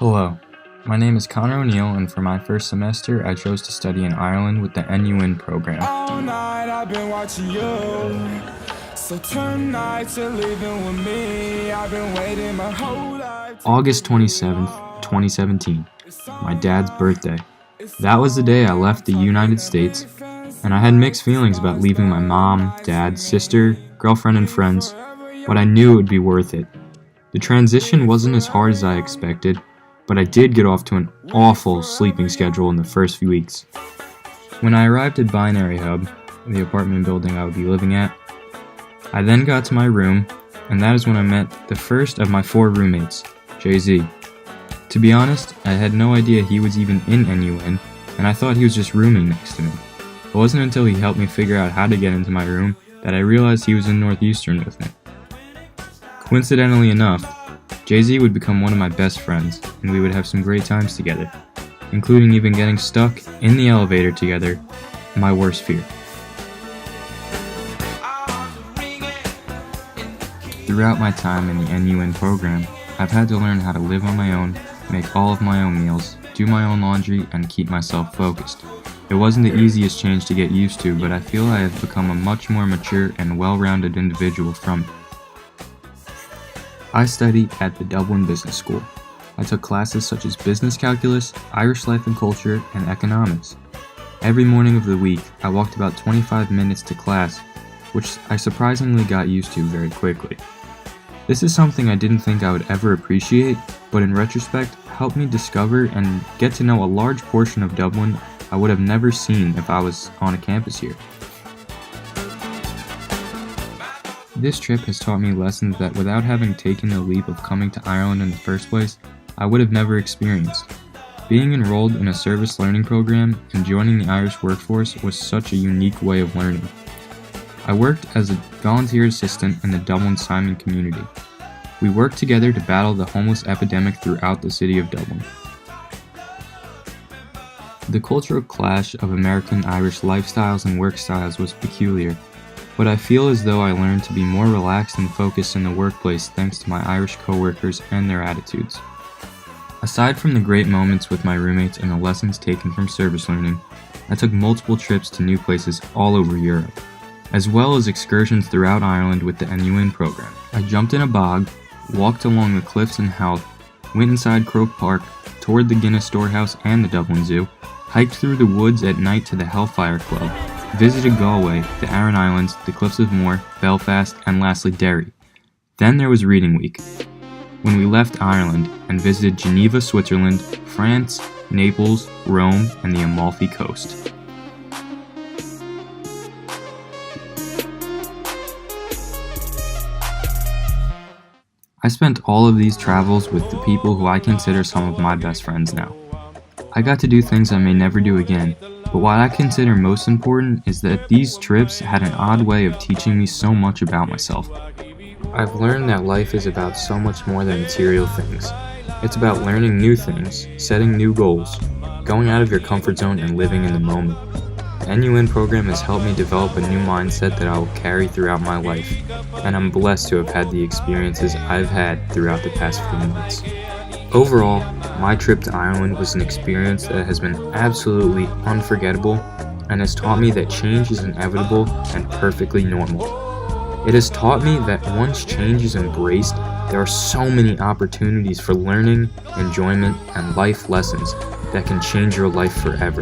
Hello, my name is Connor O'Neill, and for my first semester, I chose to study in Ireland with the NUin program. All night I've been watching you, so tonight you're leaving with me. I've been waiting my whole life. August 27th, 2017, my dad's birthday. That was the day I left the United States, and I had mixed feelings about leaving my mom, dad, sister, girlfriend, and friends, but I knew it would be worth it. The transition wasn't as hard as I expected, but I did get off to an awful sleeping schedule in the first few weeks. When I arrived at Binary Hub, the apartment building I would be living at, I then got to my room, and that is when I met the first of my 4 roommates, Jay-Z. To be honest, I had no idea he was even in NUin, and I thought he was just rooming next to me. It wasn't until he helped me figure out how to get into my room that I realized he was in Northeastern with me. Coincidentally enough, Jay-Z would become one of my best friends, and we would have some great times together, including even getting stuck in the elevator together, my worst fear. Throughout my time in the NUin program, I've had to learn how to live on my own, make all of my own meals, do my own laundry, and keep myself focused. It wasn't the easiest change to get used to, but I feel I have become a much more mature and well-rounded individual from it. I studied at the Dublin Business School. I took classes such as business calculus, Irish life and culture, and economics. Every morning of the week, I walked about 25 minutes to class, which I surprisingly got used to very quickly. This is something I didn't think I would ever appreciate, but in retrospect, helped me discover and get to know a large portion of Dublin I would have never seen if I was on a campus here. This trip has taught me lessons that without having taken the leap of coming to Ireland in the first place, I would have never experienced. Being enrolled in a service learning program and joining the Irish workforce was such a unique way of learning. I worked as a volunteer assistant in the Dublin Simon community. We worked together to battle the homeless epidemic throughout the city of Dublin. The cultural clash of American Irish lifestyles and work styles was peculiar, but I feel as though I learned to be more relaxed and focused in the workplace thanks to my Irish coworkers and their attitudes. Aside from the great moments with my roommates and the lessons taken from service learning, I took multiple trips to new places all over Europe, as well as excursions throughout Ireland with the NUin program. I jumped in a bog, walked along the cliffs in Howth, went inside Croke Park, toured the Guinness Storehouse and the Dublin Zoo, hiked through the woods at night to the Hellfire Club, visited Galway, the Aran Islands, the Cliffs of Moher, Belfast, and lastly Derry. Then there was Reading Week, when we left Ireland and visited Geneva, Switzerland, France, Naples, Rome, and the Amalfi Coast. I spent all of these travels with the people who I consider some of my best friends now. I got to do things I may never do again, but what I consider most important is that these trips had an odd way of teaching me so much about myself. I've learned that life is about so much more than material things. It's about learning new things, setting new goals, going out of your comfort zone and living in the moment. The NUin program has helped me develop a new mindset that I will carry throughout my life, and I'm blessed to have had the experiences I've had throughout the past few months. Overall, my trip to Ireland was an experience that has been absolutely unforgettable and has taught me that change is inevitable and perfectly normal. It has taught me that once change is embraced, there are so many opportunities for learning, enjoyment, and life lessons that can change your life forever.